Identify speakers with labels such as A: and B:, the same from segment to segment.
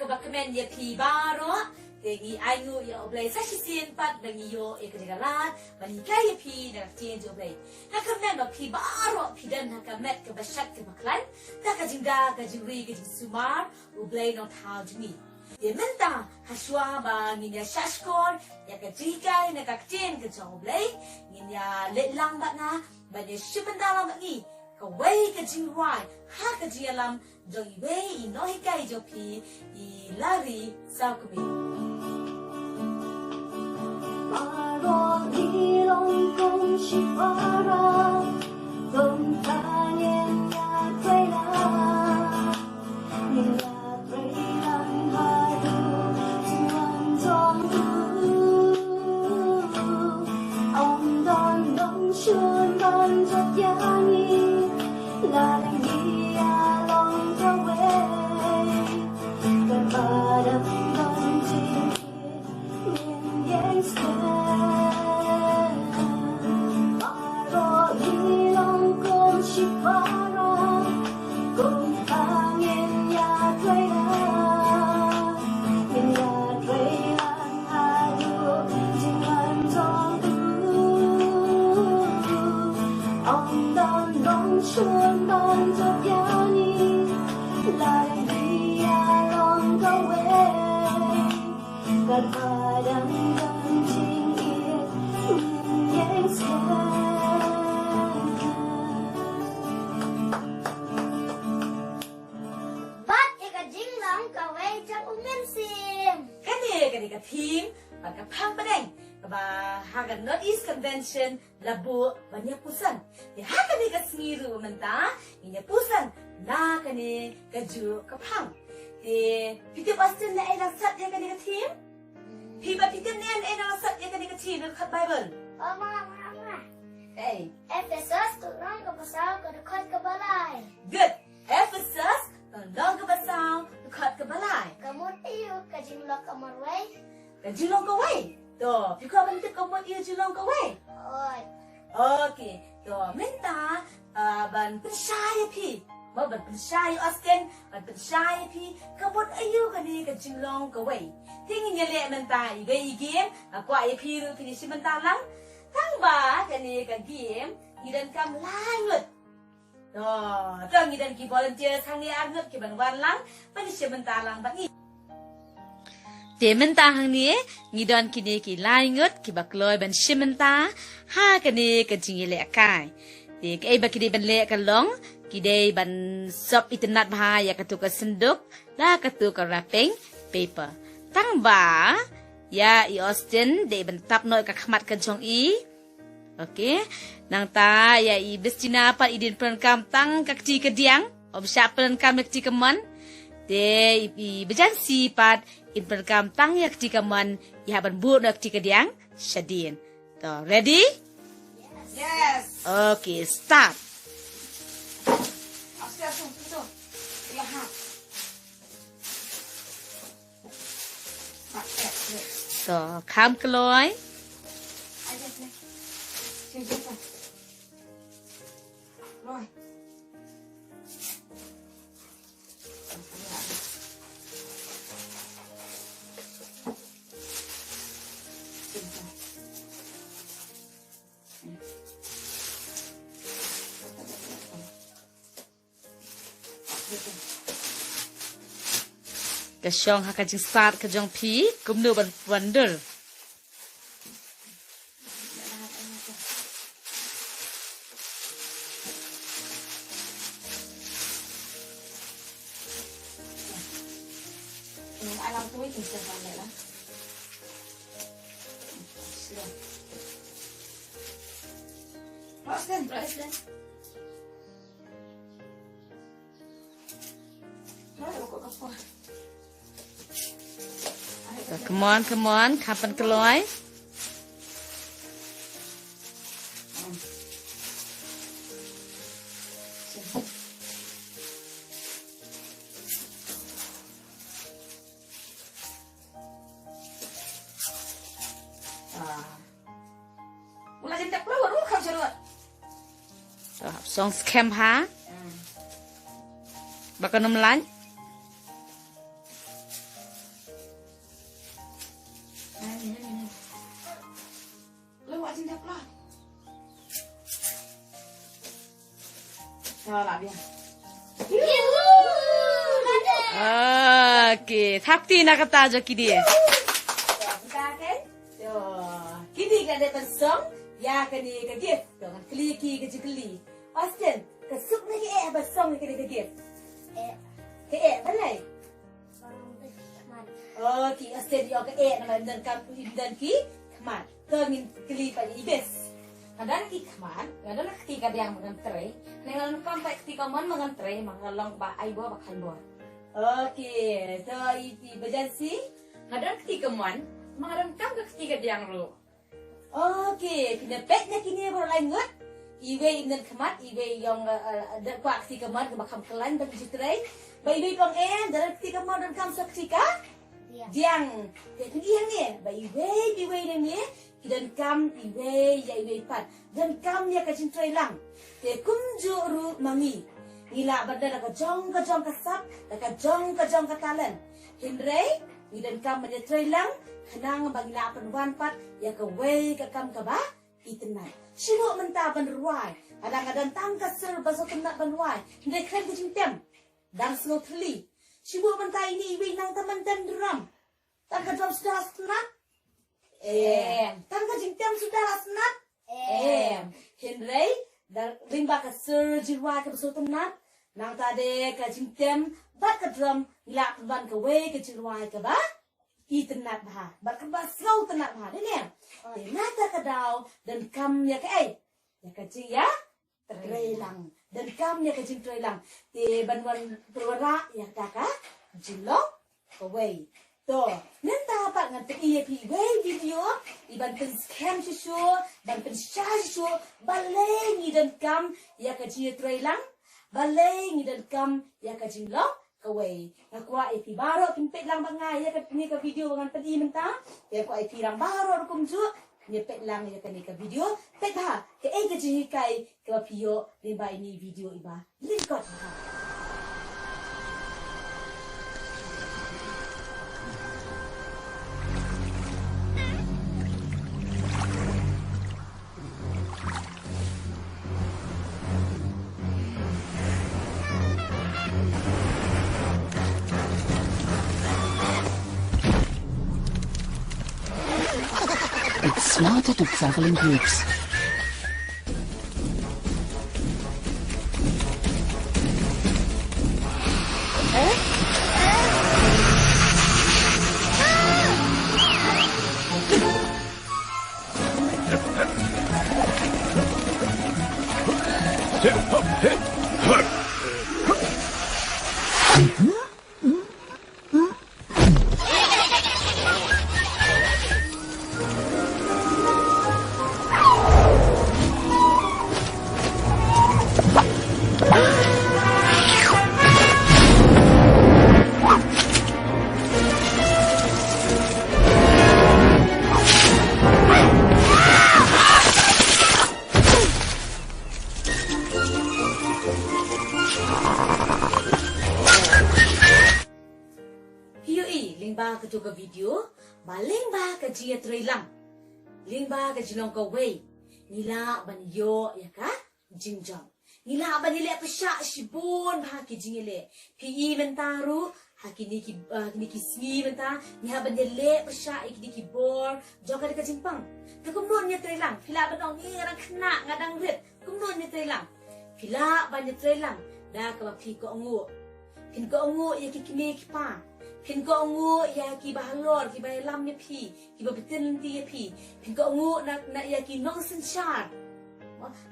A: kebakemen ya pi baro Tegi ayu ya oblay sa sisin pat bagi yo ekadagalan bani kaya pi na tien jo oblay. Hakamen ba pi baro pi dan hakamet ke bashat ke baklan ta ka jinda ka jingri ke sumar oblay no thau jmi. Ye menta haswa ba nginya shashkor ya ka jikai na ka tien ke jo oblay nginya letlang ba na ba ye shibanda ba ni ka wei ka jingwai ha ka jialam jo i wei i no hikai jo pi i lari sa ku bi. 花落地龙恭喜花落，风它年呀归来，年呀归来海路今晚中路，ông đón đông xuân ban giấc giá ni là đành đi à lòng thơ quê gần bà đâm đông chim miền yên sương 바로 이런 꽃이 바로 공항엔 야되라 야되라 하루 지난 정부 엉덩 농촌 던져야니 나랑 비야 롱가웨 gần 바람 던진 일 인생 Kani ka team magkapang padeng ba hagan Northeast Convention labo banya pusan di hakani ka smiru menta inya pusan na kani kaju kapang di piti Boston na ay nasat ya kani ka team piba piti niyan ay nasat ya kani ka team ng Bible
B: Mama.
A: hey
B: Ephesus turun ke pasal ke dekat ke balai.
A: good Ephesus tolong ke basal dekat ke balai
B: Kamut iyo ke jinglok kamar wei.
A: Julong ka way. To, piko man ito kamot iyo julong ka way.
B: Oi.
A: Okay. To, minta ban pensaya pi. Mo ban pensaya Austin, ban pensaya pi kamot ayo kani ka julong ka way. Tingin niya liya minta igay-igim, ako ay piru kini si minta lang. Tang ba kani ka game, idan kam langut. To, tang idan ki volunteer sang ni arnut ki ban wan lang, ban si minta lang ba ni. Tementa hang ni ngidon kini ki laingut ki bakloi ban shimenta ha kani ka jingile akai de kai ba kini ban le ka long ki de ban sop internet ba ya ka tu ka senduk la ka tu ka wrapping paper tang ba ya i Austin de ban tap noi ka khmat ka jong i okay nang ta ya i bestina pa idin pran kam tang ka ti ka diang ob sha pran kam ti ka man de i bejan si pat in perkam tang yak tika man ya ban bu nak tika diang shadin to ready
B: Yes.
A: Okay start to kham kloi
B: Rồi.
A: ka shong ha ka jing start ka jong pi kum nu ban wonder
B: Ai làm túi thì sẽ vào vậy đó. Rosten.
A: come on kapan keloi
B: Mula jadi tak perlu kau cerut.
A: song scam ha bakal nom lan Salah dia.
B: Ibu.
A: Okey, thapti nak kata aja kidi. Buka kan? So, kidi kan ada pensong, ya kani ke gift. Dengan kliki ke jikli. Austin, ke suk lagi pensong ke ke gift. Ke balai. Okey, Austin yo ke nama dan kam dan ki kemat. Kengin kli pada ibes. Kadang ki kemat, kadang ketika dia mengantre, dengan kampai ketika mengantre, mengalong ba ai bo bakal bo. Okey, so iti berjansi. Kadang ketika mengadam kam ke ketika dia ru. Okey, kena petnya kini baru langut. Iwe inden kemat, iwe yang ada kuat ketika ke bakal kelan dan jitrai. Ba iwe pang dalam ketika dan kam seketika. Diang, jadi diang ni, bayi ni, dan kam iwe ya iwe pat, dan kam ya kacin trailang, te kumju ru mangi, ila benda nak jong kasap, nak jong katalan, hindray, dan kam benda trailang, kenang bagi la penwan pat, ya ke we ke kam ke ba, itenai, sibuk mentah benruai, kadang-kadang tangkas ser basok kena benruai, hindray keren kacin tem, dan slow teli. Sibuk mentah ini iwi nang teman dan drum. Tangka drum sudah senat? Tangka jingtem sudah senat? Henry, dan limba ke serjiwa ke besar tenat. Nang tade ke jingtem, bat ke drum, nilak teman ke we ke jirwa ke ba? I tenat bah, bat ke ba slow tenat bah. Ini nata ke daw, dan kam ya ke ya ke jing ya? Terlelang. Dan kam ya ke jing terlelang. Di banwan perwara ya kaka jilok away. To, nanti apa ngantek iya pi video, iban pen scam susu, dan pen charge susu, balai ni dan kam ya ke jing terlelang, balai ni dan kam ya ke jilok away. Nakwa ip baru pimpet lang bangai ya ke ni ke video dengan pedi mentah, ya ko ip lang baru kum ju. Ni pet lang ya kani ka video pet ha ke ke ji kai ka pio limba ini video iba lingkot ha.
C: It's smarter to travel in groups.
A: Lingba ke juga video, balingba ke jia trailang. Lingba ke jinong ke wei. Nila ban yo ya ka jingjong. Nila ban ile pesyak shibun bah ki jingile. Pi mentaru haki niki sni menta. Niha ban ile pesyak iki bor. Joka de ke jimpang. Ke kumnon nya trailang. Pila ban ong ni ngadang kena ngadang rit. Kumnon nya trailang. Pila ban nya trailang. Da ka pi ko ongu. Pin ko ongu ya ki kime ki pa. Pin ko ongu ya ki bahalor ki balam ya pi ki babetin ti ya pi pin ko ongu na ya ki nong senchar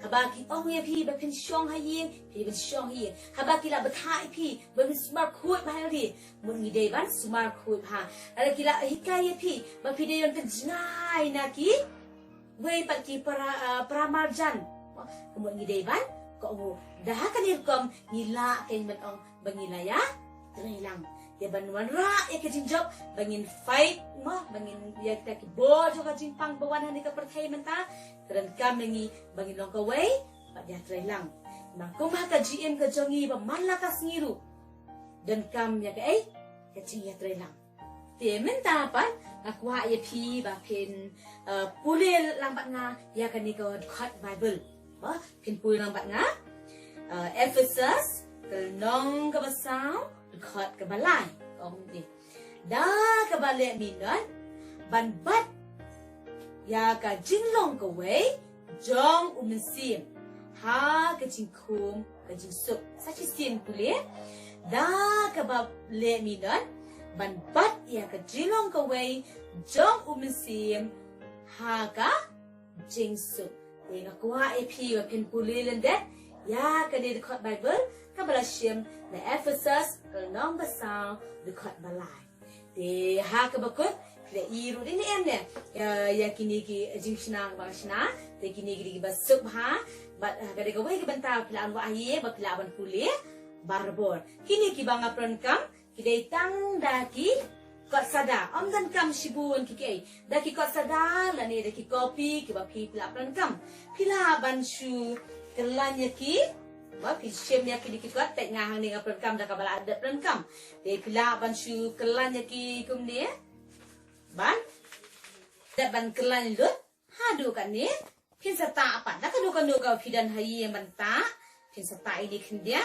A: habaki ongu ya pi ba pin shong hayin pi ba shong hi habaki la bathai pi ba smart khut ba ri mun ngi dei ban smart khut ha ala ki la hikai ya pi ba pi de yon kan jinai na ki we pa ki para marjan mun ngi dei ban ko ongu dah kan irkom ngila ken ban ong bangila ya trailang ya banwan ra ya ke jinjob bangin fight mo bangin ya kita ki bojo ka jimpang bawan hani ka perthai menta dan kami bangin long ka way pa dia try lang mang kumha ka GM ka jongi ba malakas ngiru dan kam ya ka ka ya try lang te menta pa akwa ya pi ba pin pulil lang ba nga ya ka ni ka cut bible ba pin pulil lang ba nga Ephesus kelong ke basau dekat ke balai kong ni dah ke balai minat ban bat ya ka jinglong ke wei jong umensim ha ke jingkum ke jingsuk sachi sim pule dah ke balai minat ban bat ya ka jinglong ke wei jong umensim ha ka jingsuk Nga kuha epi wa pin puli lendet ya ka di dekat Bible ka balashim na Ephesus kelong basau dekat balai. De ha ka bakut le iru ini emne ya kini ki jingshna bashna de kini ki basuk ha bat ka de gawai ki bantau pilan wa aye ba pilan puli barbor. Kini ki banga pronkam ki de tang daki kot sada om dan kam shibun ki daki kot sada la ni daki kopi ki ba pi pila pronkam pila ban shu kelanya ki ba pi shem ya ki kot tek ngah ni ngapron kam da ka bala adat pronkam de pila ban shu kelanya ki kum ni ban da ban kelanya lut hadu kan ni pin sata apa da ka du kan du ka pidan hayi man ta pin sata ini kindia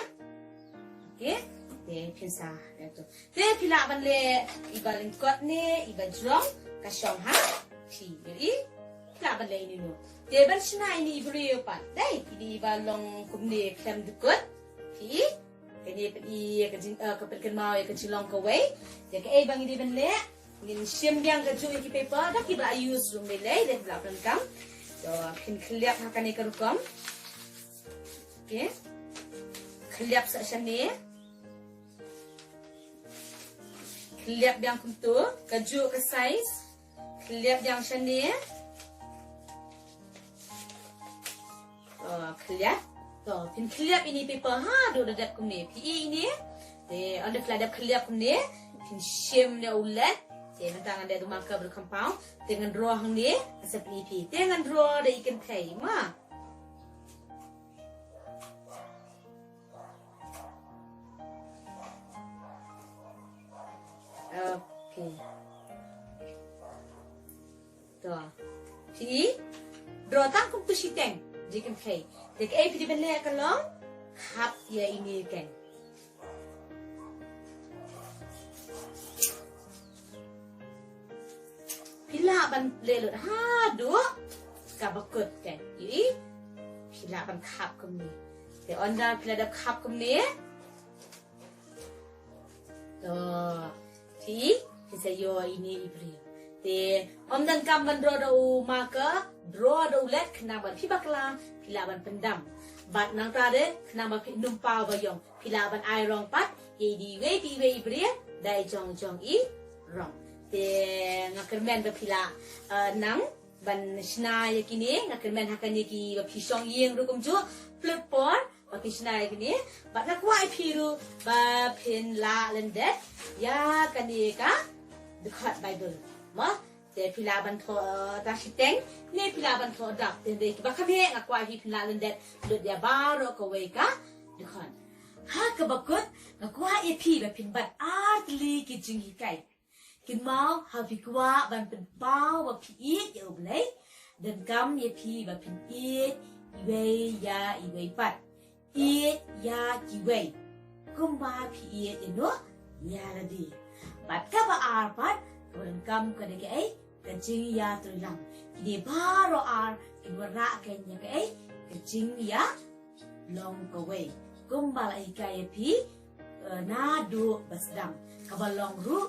A: okey de pinsa itu de pila ban le iba lengkot ni iba jong ka shong ha pi ni pila ban le ini no de ban shna ini ibri pa dai ini iba long kumni klem dukut pi kini pi ka jin ka pelken mau ka jilong ka wei de ka bang ini ban le ngin sim yang ka ju ki paper da ki ba use room le de pila ban kam so pin kliap ha kan ikar kom okey kliap sa shani Kelihap yang kuntu, kaju ke saiz, kelihap yang shani, kelihap, pin kelihap ini paper ha, do dah kumni, pi ini, de ada kelihap kelihap kumni, pin shim ni ulat, de nanti ada rumah ke berkampau, dengan draw ni, asap ni pi, dengan draw de ikan kai, ma. Okay. Tuh. Pi draw tang kum tu siteng. Jikan kai. Dek pi di benle kalong hap ya ini kan. Pila ban lelut ha do ka bakut kan. Jadi pila ban khap kum ni. De onda pila da khap kum ni. Tuh. Pi saya ini ibri. Te om dan kam ban draw do maka draw do let kena ban pi bakla pila ban pendam. Bat nang tade kena ban pi numpa bayong pila ban ai rong pat ye di we pi we ibri dai jong jong i rong. Te ngakermen ba pila nang ban shna yakini ngakermen hakan yaki ba pi song yeng rukum ju flip por Bagi senai gini, bak nak kuai piru, bak pin la lendet, ya kan dia ka dekat Bible, mah, dia pilaban to tasiteng, ni pilaban to dak, dia bak kami nak kuai pin la lendet, dud dia baru kawai ka dekat. Ha kebakut, nak kuai pi bak pin bat atli kijing hikai, kin mau hafi kuai ban pin bau bak pi ya boleh, dan kam ye pi bak pin iwe ya iwe pat. Iet ya kiwei, kumba pi iet ino ya ladi. Bat kaba arpat, kawan kam kada ke kecing ya tulang. Kini baro ar kinwara kenya ke kecing ya long kawei. Kumba la ikai pi nadu basdam. Kaba long ru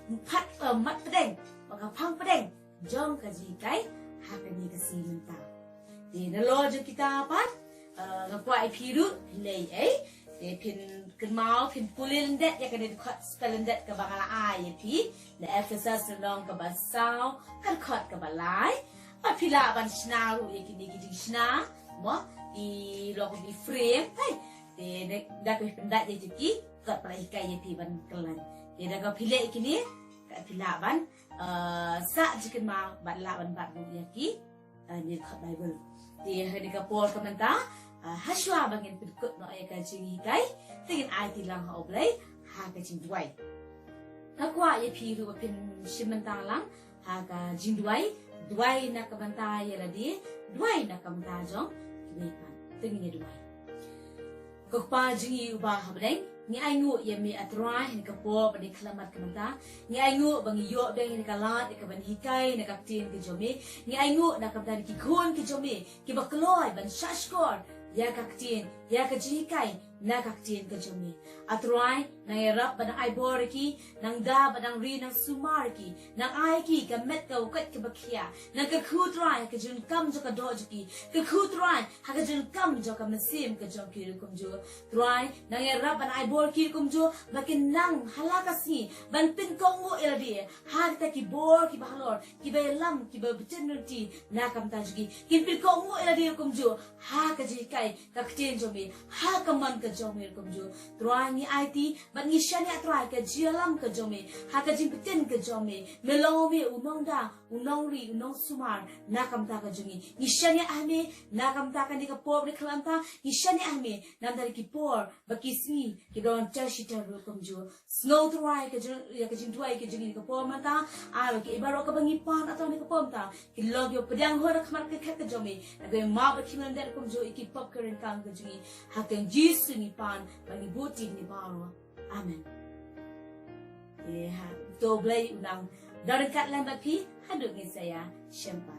A: empat mat pedeng, maka pang pedeng. Jom kaji kai hakani kasi mentah. Di nalojo kita apa? Ngakuai piru lei de pin kenmau pin pulin det ya kan dekat spelling det ke bangala ai pi the Ephesus long ke basau kan khot ke balai pa pila ban sna ru yakini gidi sna mo I lo di frame hai de da ke pendat je ki kat palai kai pi ban kelan de da ka pile ikini ka pila ban sa jikin mau ban la ban bat bu yaki ni khat Bible de hari ka por komentar Haswa bangin pidkut no ay kajing hikay, tingin ay tilang haoblay, hakajing duway. Nakwa ay piru pin simantang lang, hakajing duway na kabantay yaladi, duway na kamantajong, kibaypan, tingin niya duway. Kukpa jingi ubah habdeng ni aingu yemi atrai ni kapo bani kelamat kemanta ni aingu bangi yo beng ni kalat ka ban hikai na kaptin ke jomi ni aingu na kaptan ki khon ke jomi ki bakloi ban shashkor ya kaktin ya ka jikai na kaktin ke jomi atrai na yarap ban ai boriki nang da ban ri nang sumarki nang ai ki ka met ka ukat ke bakhia nang ka khutrai ka jun kam jo ka dojki ka khutrai ha ka jun kam jo ka masim ka jom ki kum jo trai nang yarap ban ai bor ki kum jo bakin nang halaka si ban pin ko ngo eladi ha ta ki bor ki bahlor ki belam ki be betenti na kam tajgi ki pin ko ngo eladi kum jo ha ka jikai ka ktin jo mi ha ka man ka jo mi kum jo trai ni IT ban ni shani atrai ka jialam ka jo mi ha ka jin beten ka jo mi melong mi unong da unong ri unong sumar na kam ta ka jungi ni shani ahme na kam ta ka ni ka por ni klanta ni shani ahme nam dar ki por bakismi ki don tashita ru kum jo snow trai ka jo ya ka jin tuai ka jungi ka por mata a ki ibaro ka bangi pan atau ni ka pom ta ki log yo pedang ho ra khamar ka khat ka jo mi na be ma ba khiman der kum jo iki pop karen kang ka jungi ha ken jisu ni pan bani buti ni baro amen ya to blai unang dari kat lambat pi haduk ni saya syempa